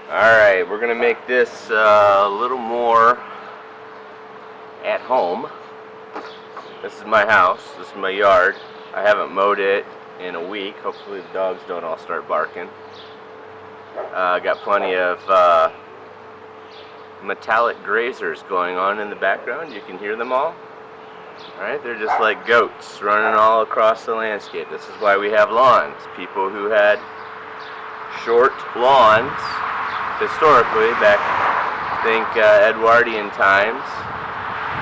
Alright, we're going to make this a little more at home. This is my house. This is my yard. I haven't mowed it in a week. Hopefully the dogs don't all start barking. Got plenty of metallic grazers going on in the background. You can hear them all. Alright, they're just like goats running all across the landscape. This is why we have lawns. People who had short lawns, historically, back, think Edwardian times,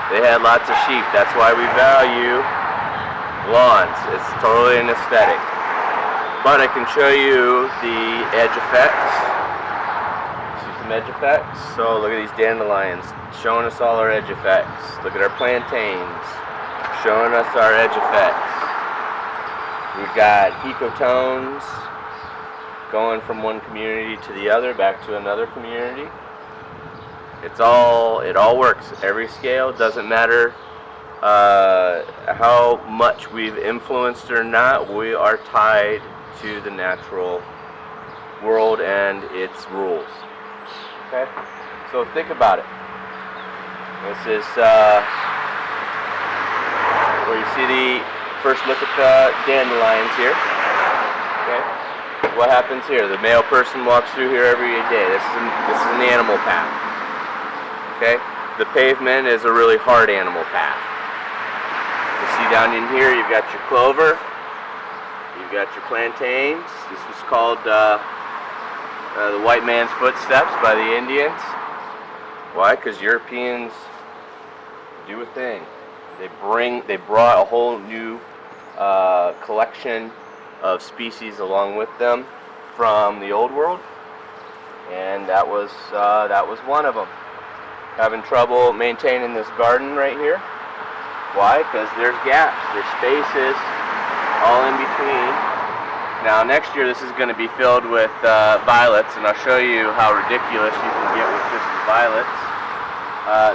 they had lots of sheep. That's why we value lawns. It's totally an aesthetic. But I can show you the edge effects. See some edge effects? So look at these dandelions showing us all our edge effects. Look at our plantains showing us our edge effects. We've got ecotones going from one community to the other, back to another community. It all works. Every scale, doesn't matter how much we've influenced or not, we are tied to the natural world and its rules. Okay? So think about it. This is where you see the first look at the dandelions here. Okay? What happens here? The male person walks through here every day. This is an animal path. Okay? The pavement is a really hard animal path. You see down in here, you've got your clover, you've got your plantains. This was called the white man's footsteps by the Indians. Why? Because Europeans do a thing. They brought a whole new collection of species along with them from the old world, and that was one of them. Having trouble maintaining this garden right here. Why? Because there's gaps, there's spaces all in between. Now next year this is going to be filled with violets, and I'll show you how ridiculous you can get with just the violets.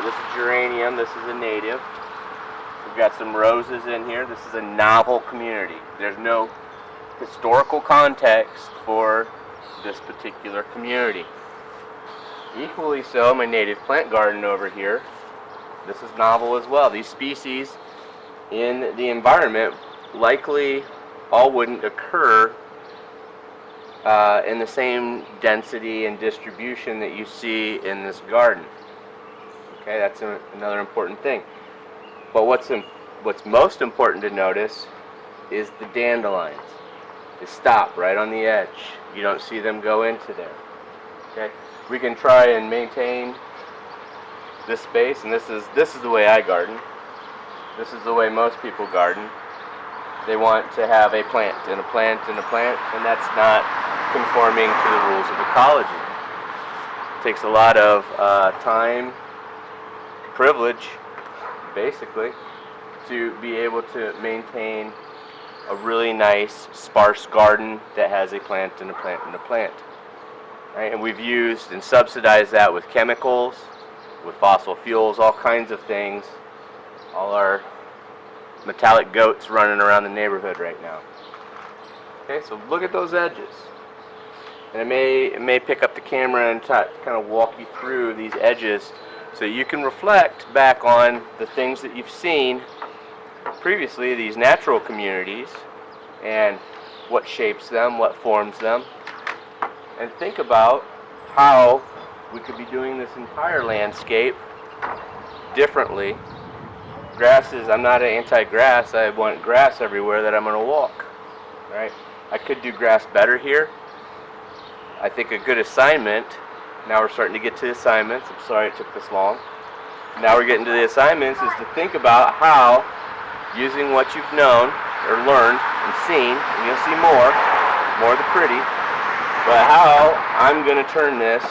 This is geranium. This is a native. We've got some roses in here. This is a novel community. There's no historical context for this particular community. Equally so, my native plant garden over here, this is novel as well. These species in the environment likely all wouldn't occur in the same density and distribution that you see in this garden. Okay, that's another important thing. But what's most important to notice is the dandelions. They stop right on the edge. You don't see them go into there. Okay? We can try and maintain this space, and this is the way I garden. This is the way most people garden. They want to have a plant and a plant and a plant, and that's not conforming to the rules of ecology. It takes a lot of time, privilege, basically, to be able to maintain a really nice sparse garden that has a plant and a plant and a plant. Right? And we've used and subsidized that with chemicals, with fossil fuels, all kinds of things. All our metallic goats running around the neighborhood right now. Okay, so look at those edges. And it may pick up the camera and kind of walk you through these edges so you can reflect back on the things that you've seen previously, these natural communities, and what shapes them, what forms them, and think about how we could be doing this entire landscape differently. I'm not anti-grass. I want grass everywhere that I'm going to walk. Right? I could do grass better here. I think a good assignment, now we're starting to get to the assignments. I'm sorry it took this long. Now we're getting to the assignments, is to think about how, using what you've known or learned and seen, and you'll see more the pretty, but how I'm going to turn this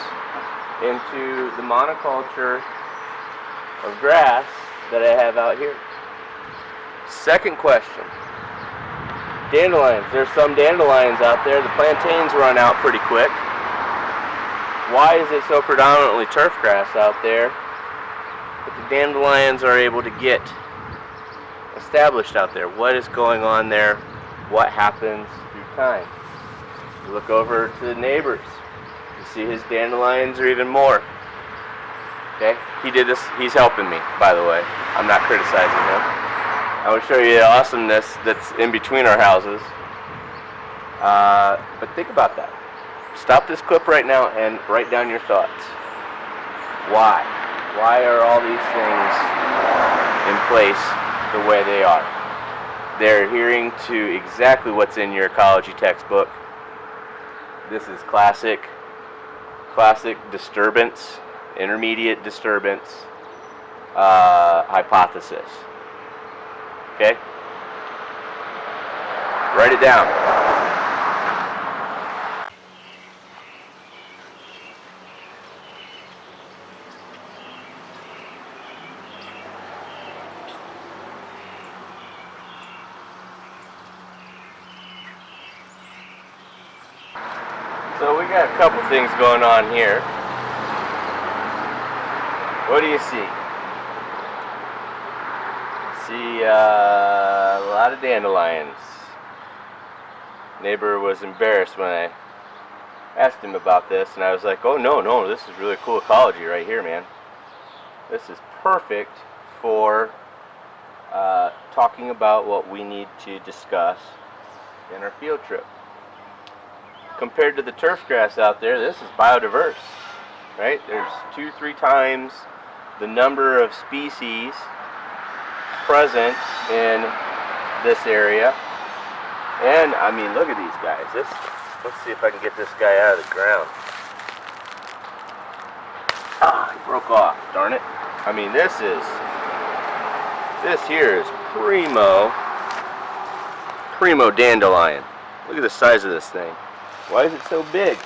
into the monoculture of grass that I have out here. Second question. Dandelions. There's some dandelions out there. The plantains run out pretty quick. Why is it so predominantly turf grass out there, but the dandelions are able to get established out there? What is going on there? What happens through time? You look over to the neighbors. You see his dandelions are even more. Okay, he did this, he's helping me, by the way. I'm not criticizing him. I will show you the awesomeness that's in between our houses. But think about that. Stop this clip right now and write down your thoughts. Why? Why are all these things in place the way they are? They're adhering to exactly what's in your ecology textbook. This is classic disturbance, intermediate disturbance hypothesis. Okay? Write it down. So we got a couple things going on here. What do you see? See a lot of dandelions. Neighbor was embarrassed when I asked him about this, and I was like, oh no, this is really cool ecology right here, man. This is perfect for talking about what we need to discuss in our field trip. Compared to the turf grass out there, this is biodiverse, right? There's 2-3 times the number of species present in this area. And I mean, look at these guys. Let's see if I can get this guy out of the ground. Ah, he broke off, darn it. I mean, this here is primo dandelion. Look at the size of this thing. Why is it so big?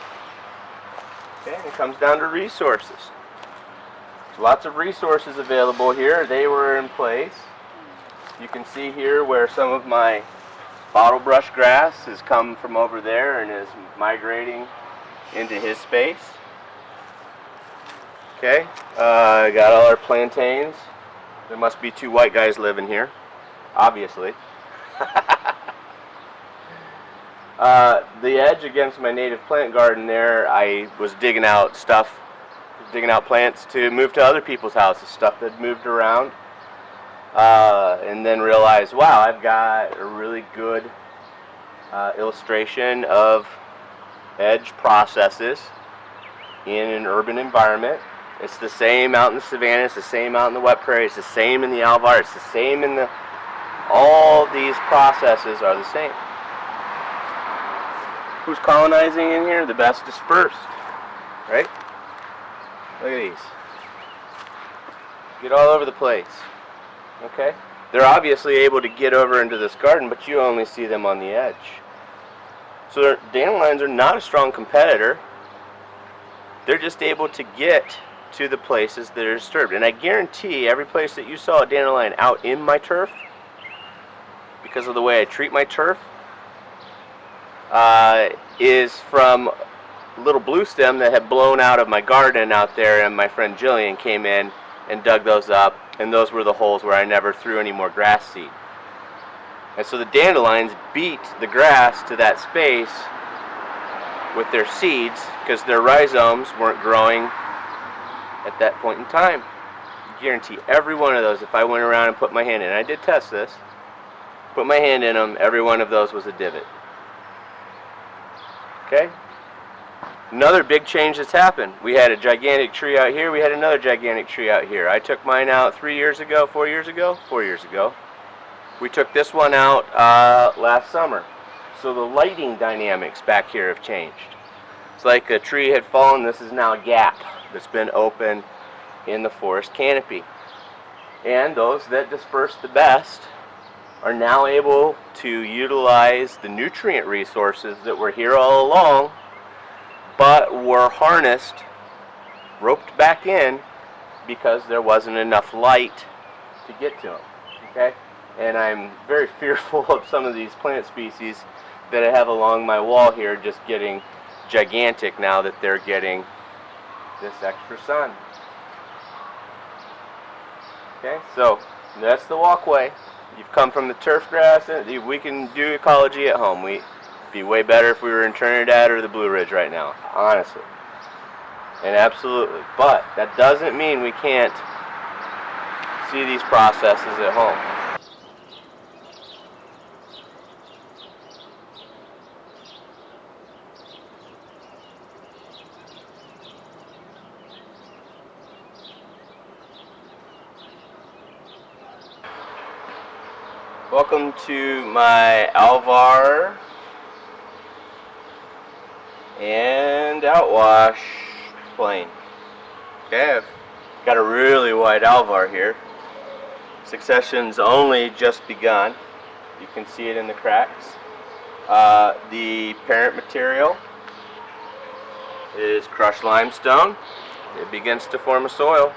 Okay, it comes down to resources. There's lots of resources available here. They were in place. You can see here where some of my bottle brush grass has come from over there and is migrating into his space. Okay, got all our plantains. There must be 2 white guys living here, obviously. The edge against my native plant garden there, I was digging out plants to move to other people's houses, stuff that moved around, and then realized, wow, I've got a really good illustration of edge processes in an urban environment. It's the same out in the savanna, it's the same out in the wet prairie, it's the same in the alvar, it's the same in the, all these processes are the same. Who's colonizing in here? The best dispersed, right? Look at these. Get all over the place, okay? They're obviously able to get over into this garden, but you only see them on the edge. So dandelions are not a strong competitor. They're just able to get to the places that are disturbed. And I guarantee every place that you saw a dandelion out in my turf, because of the way I treat my turf, is from little blue stem that had blown out of my garden out there, and my friend Jillian came in and dug those up, and those were the holes where I never threw any more grass seed. And so the dandelions beat the grass to that space with their seeds because their rhizomes weren't growing at that point in time. I guarantee every one of those, if I went around and put my hand in, and I did test this, put my hand in them, every one of those was a divot. Okay? Another big change that's happened. We had a gigantic tree out here. We had another gigantic tree out here. I took mine out 4 years ago. We took this one out last summer. So the lighting dynamics back here have changed. It's like a tree had fallen. This is now a gap that's been open in the forest canopy. And those that disperse the best are now able to utilize the nutrient resources that were here all along, but were harnessed, roped back in, because there wasn't enough light to get to them. Okay? And I'm very fearful of some of these plant species that I have along my wall here just getting gigantic now that they're getting this extra sun. Okay, so that's the walkway. You've come from the turf grass, and we can do ecology at home. We'd be way better if we were in Trinidad or the Blue Ridge right now, honestly. And absolutely. But that doesn't mean we can't see these processes at home. Welcome to my Alvar and outwash plane. Okay, I've got a really wide Alvar here. Succession's only just begun. You can see it in the cracks. The parent material is crushed limestone. It begins to form a soil.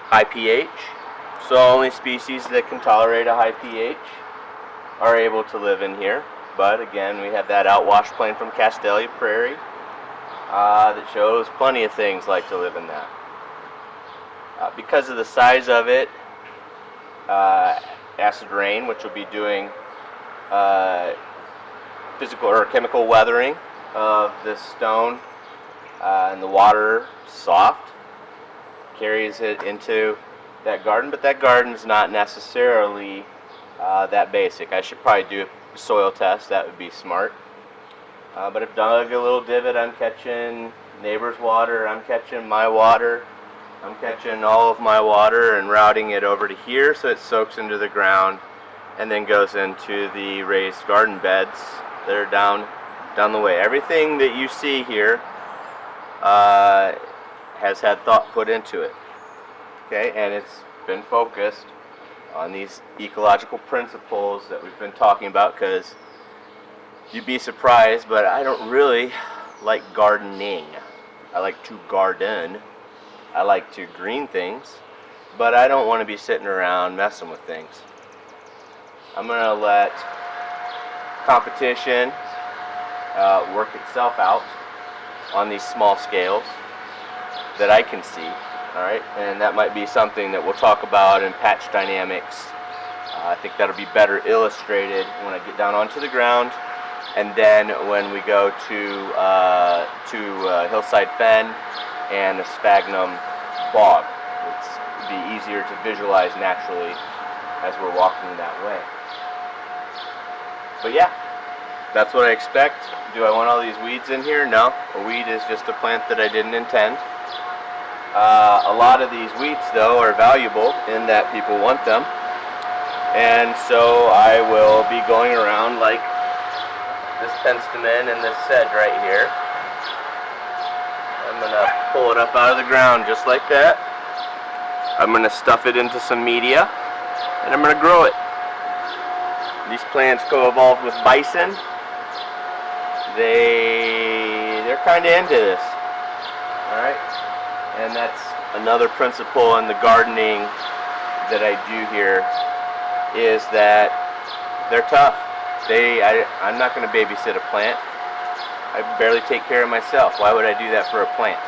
High pH. So only species that can tolerate a high pH are able to live in here. But again, we have that outwash plane from Castalia Prairie that shows plenty of things like to live in that. Because of the size of it, acid rain, which will be doing physical or chemical weathering of this stone, and the water soft, carries it into that garden, but that garden is not necessarily that basic. I should probably do a soil test. That would be smart. But I've dug a little divot. I'm catching neighbor's water. I'm catching my water. I'm catching all of my water and routing it over to here so it soaks into the ground and then goes into the raised garden beds that are down the way. Everything that you see here has had thought put into it. Okay, and it's been focused on these ecological principles that we've been talking about, because you'd be surprised, but I don't really like gardening. I like to garden. I like to green things, but I don't want to be sitting around messing with things. I'm going to let competition work itself out on these small scales that I can see. Alright, and that might be something that we'll talk about in patch dynamics. I think that'll be better illustrated when I get down onto the ground, and then when we go to hillside fen and the sphagnum bog. It'll be easier to visualize naturally as we're walking that way. But yeah, that's what I expect. Do I want all these weeds in here? No. A weed is just a plant that I didn't intend. A lot of these weeds, though, are valuable in that people want them, and so I will be going around like this penstemon and this sedge right here. I'm going to pull it up out of the ground just like that. I'm going to stuff it into some media, and I'm going to grow it. These plants co-evolved with bison. They're kind of into this. Alright? And that's another principle in the gardening that I do here, is that they're tough. I'm not going to babysit a plant. I barely take care of myself. Why would I do that for a plant?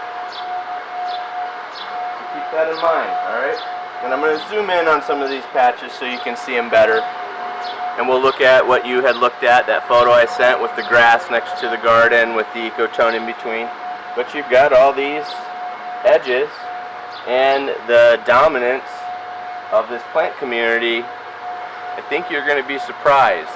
So keep that in mind, alright? And I'm going to zoom in on some of these patches so you can see them better. And we'll look at what you had looked at, that photo I sent with the grass next to the garden with the ecotone in between. But you've got all these edges, and the dominance of this plant community, I think you're going to be surprised.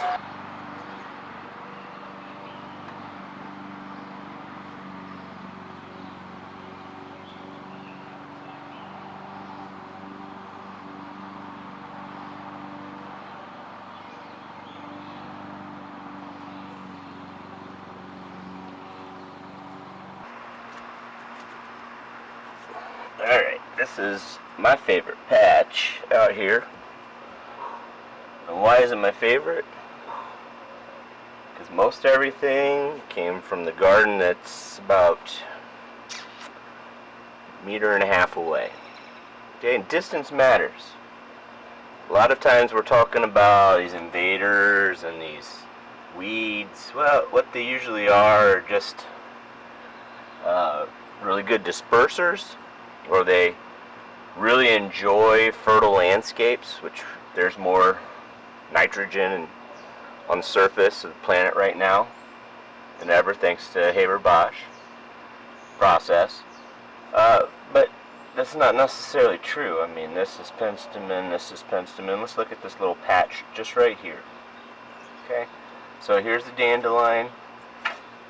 Alright, this is my favorite patch out here. And why is it my favorite? Because most everything came from the garden that's about 1.5 meters away. Okay, and distance matters. A lot of times we're talking about these invaders and these weeds. Well, what they usually are just really good dispersers, or they really enjoy fertile landscapes, which there's more nitrogen on the surface of the planet right now than ever, thanks to Haber-Bosch. process. But that's not necessarily true. I mean, this is penstemon, this is penstemon. Let's look at this little patch just right here. Okay, so here's the dandelion,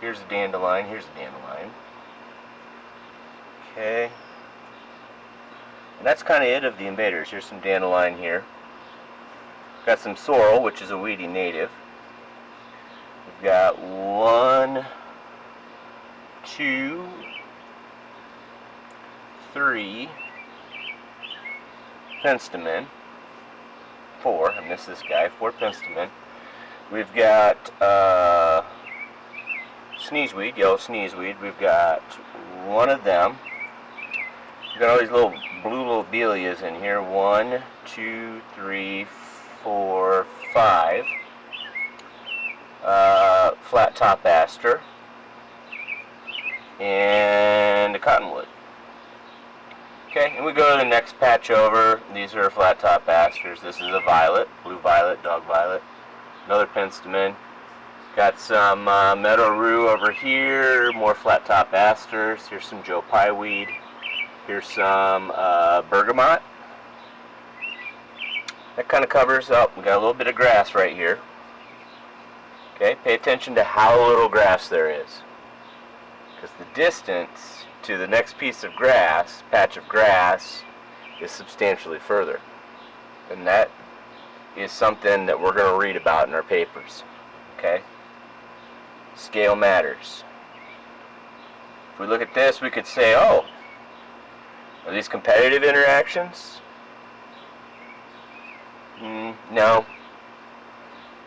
here's the dandelion, here's the dandelion. Okay, and that's kind of it of the invaders. Here's some dandelion here. Got some sorrel, which is a weedy native. We've got 1, 2, 3 penstemon. 4, I missed this guy, 4 penstemon. We've got sneezeweed, yellow sneezeweed. We've got 1 of them. We've got all these little blue lobelias in here. 1, 2, 3, 4, 5. Flat top aster. And a cottonwood. Okay, and we go to the next patch over. These are flat top asters. This is a violet, blue violet, dog violet. Another penstemon. Got some meadow rue over here, more flat top asters. Here's some Joe Pye weed. Here's some bergamot. That kind of covers up. We got a little bit of grass right here. Okay, pay attention to how little grass there is, because the distance to the next piece of grass, patch of grass, is substantially further. And that is something that we're going to read about in our papers. Okay? Scale matters. If we look at this, we could say, oh, are these competitive interactions? No.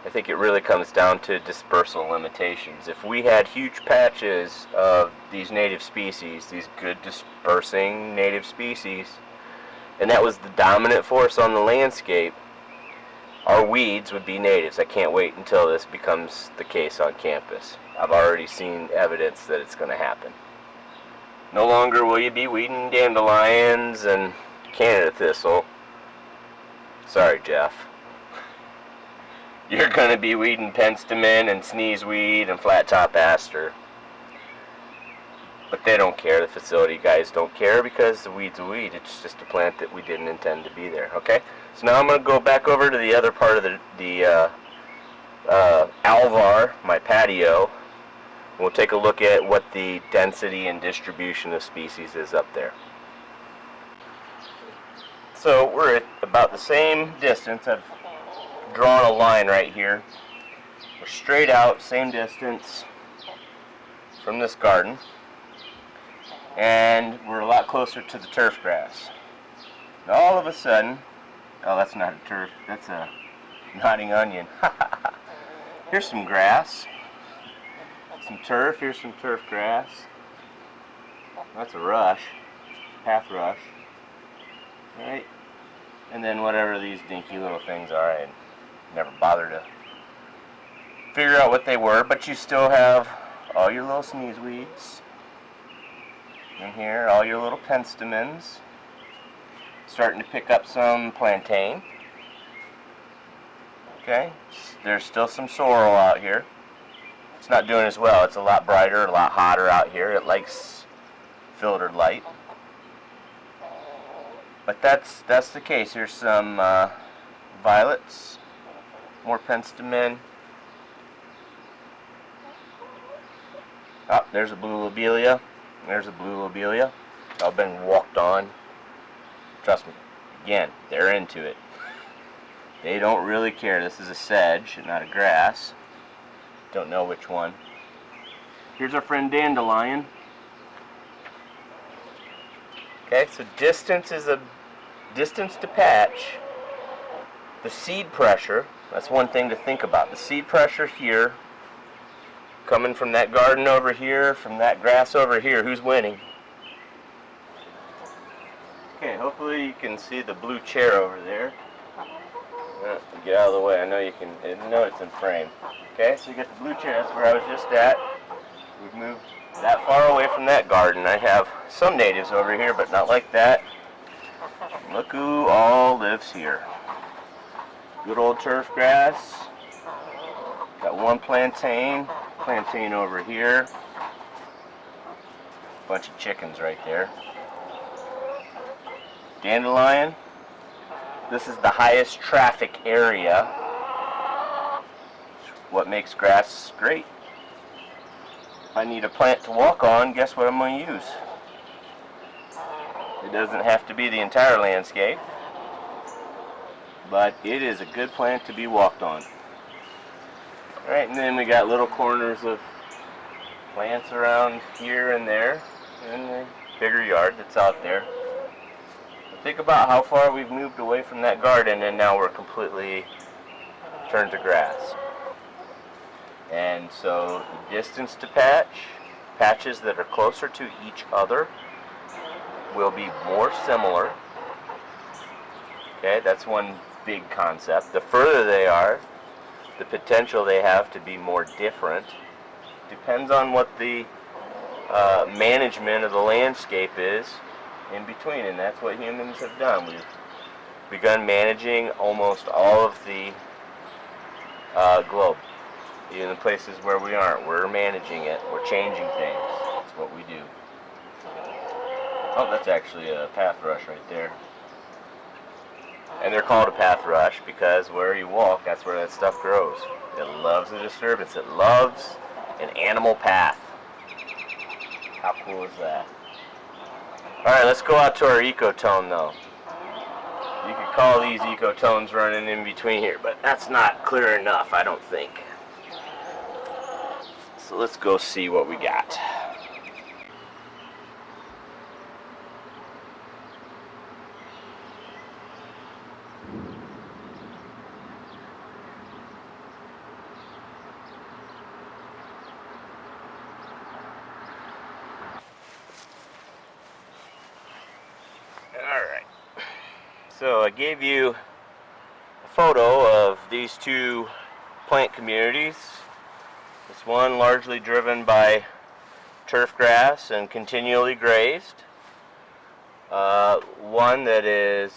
I think it really comes down to dispersal limitations. If we had huge patches of these native species, these good dispersing native species, and that was the dominant force on the landscape, our weeds would be natives. I can't wait until this becomes the case on campus. I've already seen evidence that it's going to happen. No longer will you be weeding dandelions and Canada thistle. Sorry, Jeff. You're going to be weeding penstemon and sneezeweed and flat top aster. But they don't care. The facility guys don't care, because the weed's a weed. It's just a plant that we didn't intend to be there. Okay? So now I'm going to go back over to the other part of the alvar, my patio. We'll take a look at what the density and distribution of species is up there. So we're at about the same distance. I've drawn a line right here. We're straight out, same distance from this garden. And we're a lot closer to the turf grass. Now all of a sudden, oh, that's not a turf, that's a nodding onion. Here's some grass, some turf, here's some turf grass. That's a rush, path rush. Right? And then whatever these dinky little things are, I never bothered to figure out what they were, but you still have all your little sneezeweeds in here, all your little penstemons, starting to pick up some plantain. Okay, there's still some sorrel out here. It's not doing as well. It's a lot brighter, a lot hotter out here. It likes filtered light. But that's the case. Here's some violets, more penstemon. Oh, there's a blue lobelia. There's a blue lobelia. It's all been walked on. Trust me. Again, they're into it. They don't really care. This is a sedge, not a grass. Don't know which one. Here's our friend dandelion. Okay, so distance is a distance to patch. The seed pressure, that's one thing to think about. The seed pressure here, coming from that garden over here, from that grass over here, who's winning? Okay, hopefully you can see the blue chair over there. Get out of the way, I know you can, I know it's in frame. Okay, so you got the blue chair, that's where I was just at. We've moved that far away from that garden. I have some natives over here, but not like that. Look who all lives here. Good old turf grass. Got one plantain over here. Bunch of chickens right there. Dandelion. This is the highest traffic area. What makes grass great. If I need a plant to walk on, guess what I'm going to use? It doesn't have to be the entire landscape, but it is a good plant to be walked on. Alright, and then we got little corners of plants around here and there in the bigger yard that's out there. But think about how far we've moved away from that garden, and now we're completely turned to grass. And so the distance to patches that are closer to each other will be more similar. Okay, that's one big concept. The further they are, the potential they have to be more different. Depends on what the management of the landscape is in between, and that's what humans have done. We've begun managing almost all of the globe. Even the places where we aren't, we're managing it. We're changing things. That's what we do. Oh, that's actually a path rush right there. And they're called a path rush because where you walk, that's where that stuff grows. It loves the disturbance. It loves an animal path. How cool is that? Alright, let's go out to our ecotone though. You could call these ecotones running in between here, but that's not clear enough, I don't think. So let's go see what we got. Alright, so I gave you a photo of these two plant communities. This one largely driven by turf grass and continually grazed. One that is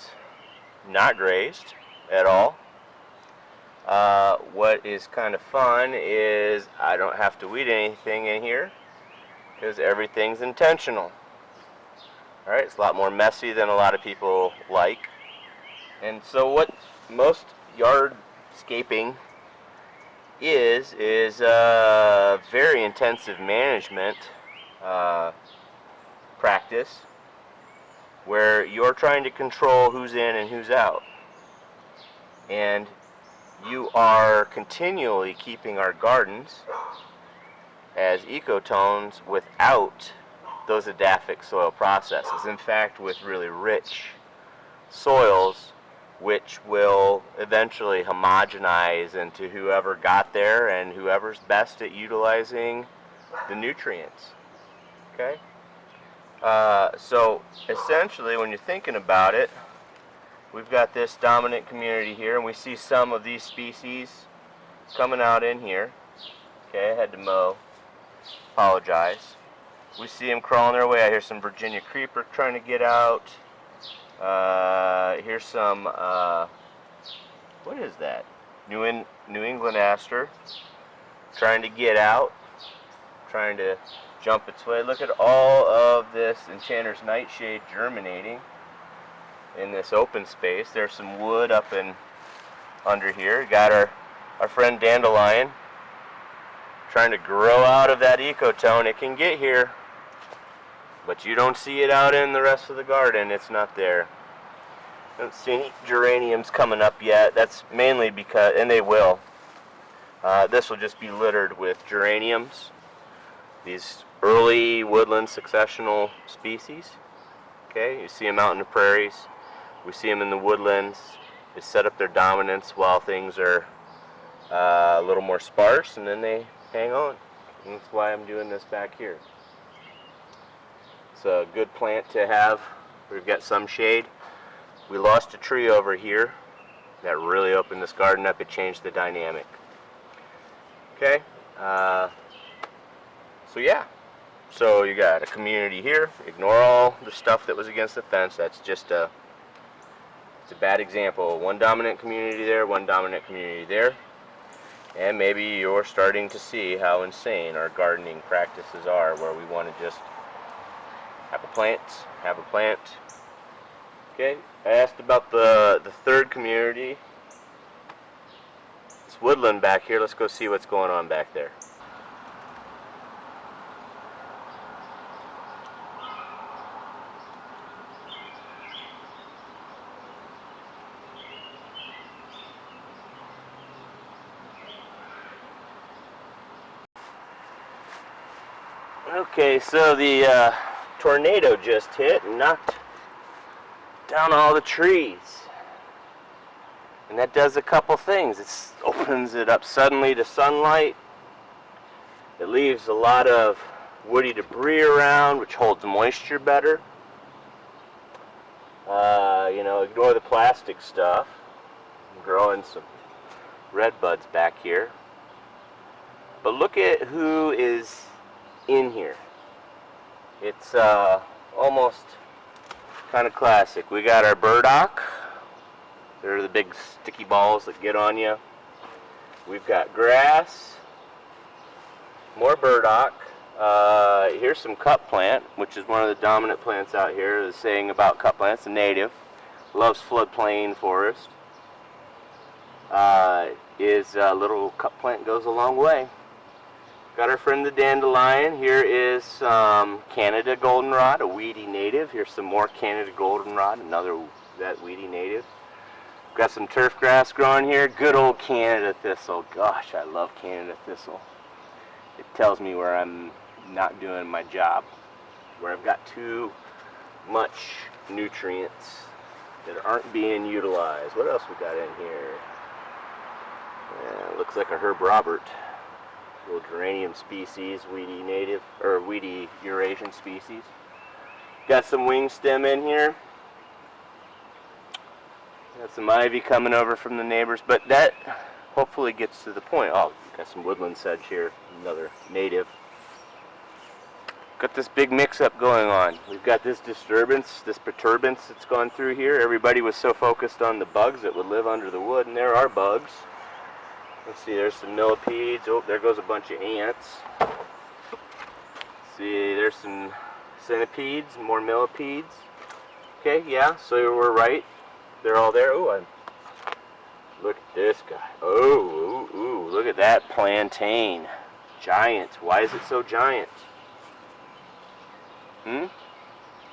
not grazed at all. What is kind of fun is I don't have to weed anything in here because everything's intentional. Alright, it's a lot more messy than a lot of people like. And so what most yardscaping is very intensive management practice where you're trying to control who's in and who's out. And you are continually keeping our gardens as ecotones without those edaphic soil processes. In fact, with really rich soils, which will eventually homogenize into whoever got there and whoever's best at utilizing the nutrients. Okay? So essentially, when you're thinking about it, we've got this dominant community here, and we see some of these species coming out in here. Okay, I had to mow. Apologize. We see them crawling their way. I hear some Virginia creeper trying to get out. Here's some, what is that? New England aster trying to get out, trying to jump its way. Look at all of this enchanter's nightshade germinating in this open space. There's some wood up and under here. Got our friend dandelion trying to grow out of that ecotone. It can get here, but you don't see it out in the rest of the garden. It's not there. I don't see any geraniums coming up yet. That's mainly because, and they will, this will just be littered with geraniums, these early woodland successional species. Okay, you see them out in the prairies. We see them in the woodlands. They set up their dominance while things are a little more sparse, and then they hang on. And that's why I'm doing this back here. It's a good plant to have. We've got some shade. We lost a tree over here that really opened this garden up. It changed the dynamic. Okay, so yeah. So you got a community here. Ignore all the stuff that was against the fence. That's just it's a bad example. One dominant community there, one dominant community there. And maybe you're starting to see how insane our gardening practices are, where we want to just Have a plant. Have a plant. Okay, I asked about the third community. It's woodland back here. Let's go see what's going on back there. Okay, so the tornado just hit and knocked down all the trees. And that does a couple things. It opens it up suddenly to sunlight. It leaves a lot of woody debris around, which holds moisture better. Ignore the plastic stuff. I'm growing some red buds back here. But look at who is in here. It's almost kind of classic. We got our burdock. They're the big sticky balls that get on you. We've got grass, more burdock. Here's some cut plant, which is one of the dominant plants out here. The saying about cut plants, a native, loves floodplain forest. Is a little cut plant goes a long way. Got our friend the dandelion. Here is Canada goldenrod, a weedy native. Here's some more Canada goldenrod, another that weedy native. Got some turf grass growing here. Good old Canada thistle. Gosh, I love Canada thistle. It tells me where I'm not doing my job, where I've got too much nutrients that aren't being utilized. What else we got in here? Looks like a Herb Robert, little geranium species, weedy native or weedy Eurasian species. Got some wing stem in here. Got some ivy coming over from the neighbors, but that hopefully gets to the point. Oh, got some woodland sedge here, another native. Got this big mix-up going on. We've got this disturbance, this perturbance that's gone through here. Everybody was so focused on the bugs that would live under the wood, and there are bugs. Let's see, there's some millipedes. Oh, there goes a bunch of ants. See, there's some centipedes, more millipedes. Okay, yeah, so we're right. They're all there. Ooh, look at this guy. Oh, ooh, look at that plantain. Giant. Why is it so giant?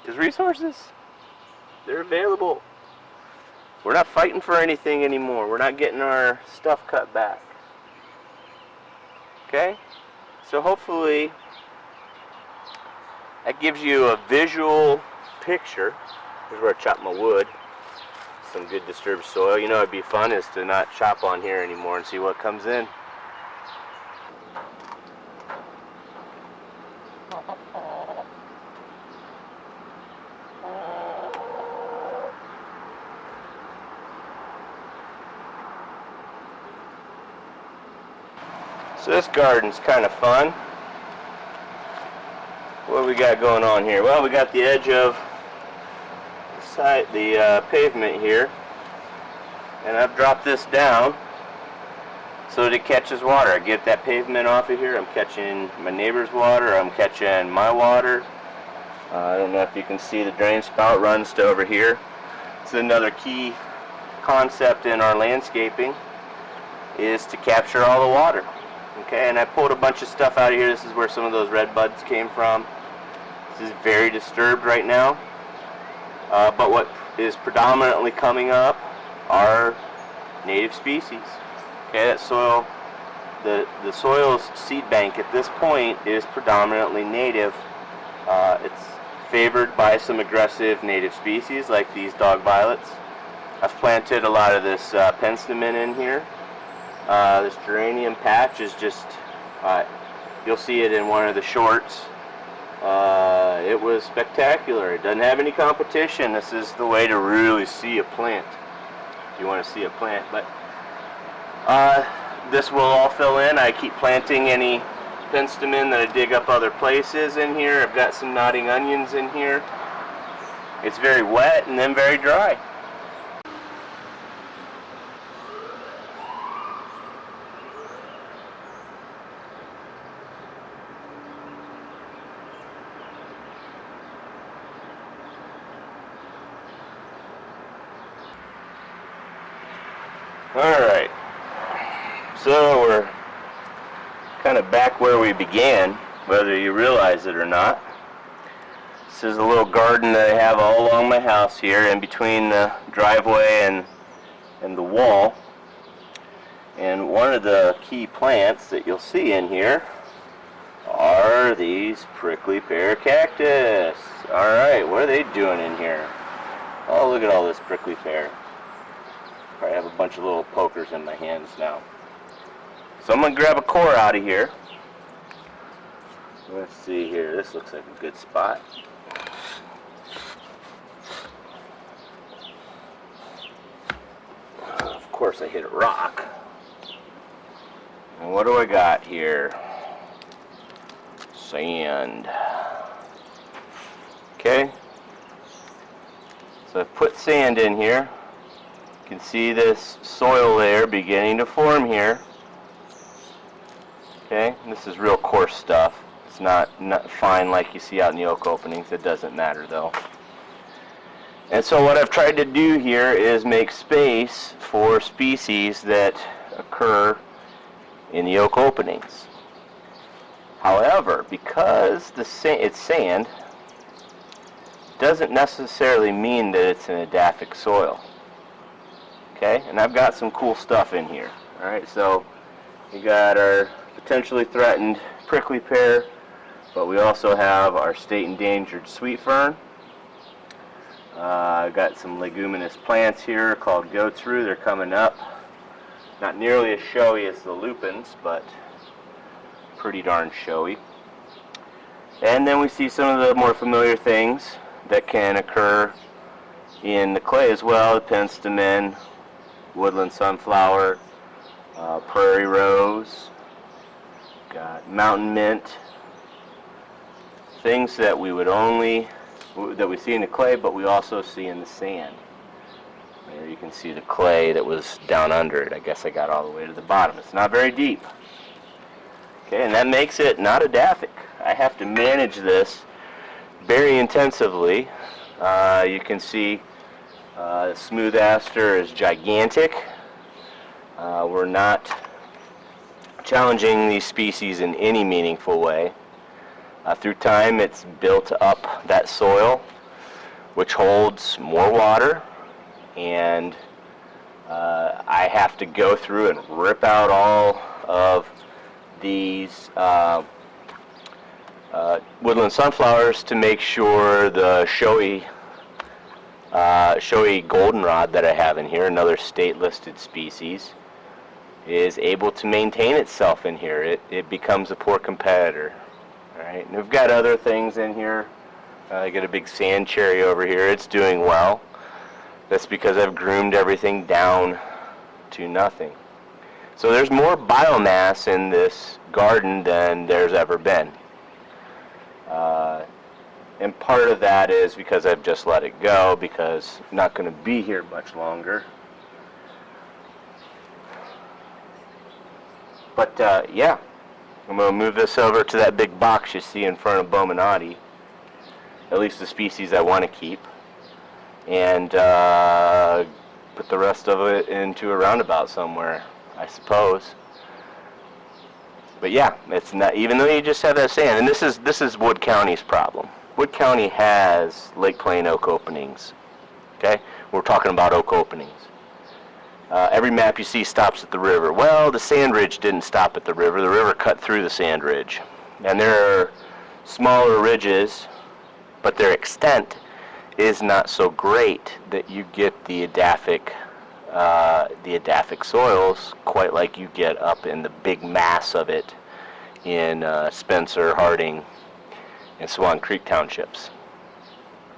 His resources, they're available. We're not fighting for anything anymore. We're not getting our stuff cut back. Okay? So hopefully that gives you a visual picture. Here's where I chop my wood. Some good disturbed soil. You know, it'd be fun is to not chop on here anymore and see what comes in. So this garden's kind of fun. What we got going on here? Well, we got the edge of the pavement here, and I've dropped this down so that it catches water. I get that pavement off of here. I'm catching my neighbor's water. I'm catching my water. I don't know if you can see the drain spout runs to over here. It's another key concept in our landscaping is to capture all the water. Okay, and I pulled a bunch of stuff out of here. This is where some of those red buds came from. This is very disturbed right now. But what is predominantly coming up are native species. Okay, that soil, the soil's seed bank at this point is predominantly native. It's favored by some aggressive native species like these dog violets. I've planted a lot of this penstemon in here. This geranium patch is just, you'll see it in one of the shorts. It was spectacular. It doesn't have any competition. This is the way to really see a plant, if you want to see a plant. But this will all fill in. I keep planting any penstemon that I dig up other places in here. I've got some nodding onions in here. It's very wet and then very dry. Alright, so we're kind of back where we began, whether you realize it or not. This is a little garden that I have all along my house here, in between the driveway and the wall. And one of the key plants that you'll see in here are these prickly pear cactus. Alright, what are they doing in here? Oh, look at all this prickly pear. I have a bunch of little pokers in my hands now. So I'm going to grab a core out of here. Let's see here. This looks like a good spot. Of course I hit a rock. And what do I got here? Sand. Okay. So I've put sand in here. You can see this soil layer beginning to form here. Okay, this is real coarse stuff. It's not fine like you see out in the oak openings. It doesn't matter though. And so what I've tried to do here is make space for species that occur in the oak openings. However, because it's sand, doesn't necessarily mean that it's an edaphic soil. Okay, and I've got some cool stuff in here. Alright, so we got our potentially threatened prickly pear, but we also have our state endangered sweet fern. I've got some leguminous plants here called goat's rue. They're coming up. Not nearly as showy as the lupins, but pretty darn showy. And then we see some of the more familiar things that can occur in the clay as well: the penstemon, woodland sunflower, prairie rose, got mountain mint, things that we see in the clay, but we also see in the sand. There you can see the clay that was down under it. I guess I got all the way to the bottom. It's not very deep. Okay, and that makes it not edaphic. I have to manage this very intensively. You can see smooth aster is gigantic. We're not challenging these species in any meaningful way. Through time, it's built up that soil, which holds more water, and I have to go through and rip out all of these woodland sunflowers to make sure the showy goldenrod that I have in here, another state-listed species, is able to maintain itself in here. It becomes a poor competitor. All right, and we've got other things in here. I got a big sand cherry over here. It's doing well. That's because I've groomed everything down to nothing. So there's more biomass in this garden than there's ever been. And part of that is because I've just let it go, because I'm not going to be here much longer. But yeah, I'm going to move this over to that big box you see in front of Bominati, at least the species I want to keep, and put the rest of it into a roundabout somewhere, I suppose. But yeah, it's not, even though you just have that sand, and this is Wood County's problem. Wood County has Lake Plain oak openings. Okay, we're talking about oak openings. Every map you see stops at the river. Well, the sand ridge didn't stop at the river. The river cut through the sand ridge, and there are smaller ridges, but their extent is not so great that you get the edaphic soils quite like you get up in the big mass of it in Spencer, Harding, and Swan Creek townships.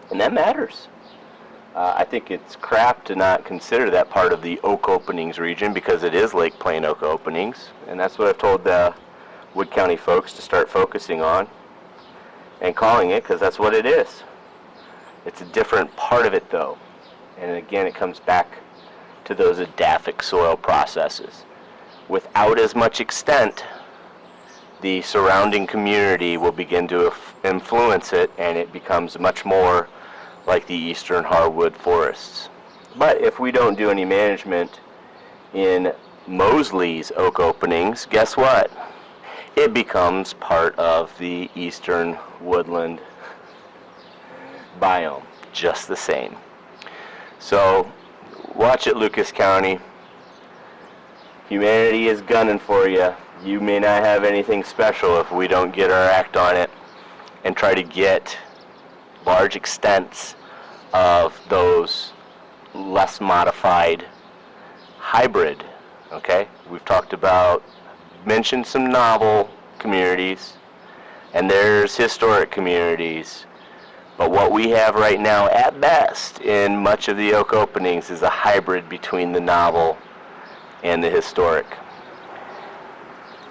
And that matters. I think it's crap to not consider that part of the oak openings region, because it is Lake Plain oak openings, and that's what I've told the Wood County folks to start focusing on and calling it, because that's what it is. It's a different part of it though, and again it comes back to those edaphic soil processes. Without as much extent, the surrounding community will begin to influence it, and it becomes much more like the eastern hardwood forests. But if we don't do any management in Mosley's oak openings, guess what? It becomes part of the eastern woodland biome, just the same. So, watch it, Lucas County. Humanity is gunning for you. You may not have anything special if we don't get our act on it and try to get large extents of those less modified hybrid. Okay, we've talked about, mentioned some novel communities, and there's historic communities. But what we have right now, at best, in much of the oak openings is a hybrid between the novel and the historic.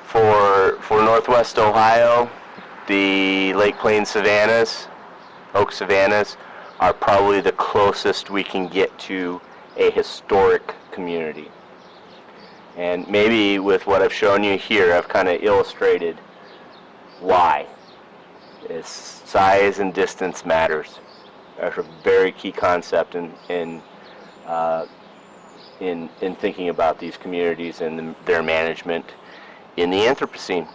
For Northwest Ohio, the Lake Plains savannas, oak savannas, are probably the closest we can get to a historic community. And maybe with what I've shown you here, I've kind of illustrated why. Size and distance matters. That's a very key concept in thinking about these communities and their management in the Anthropocene.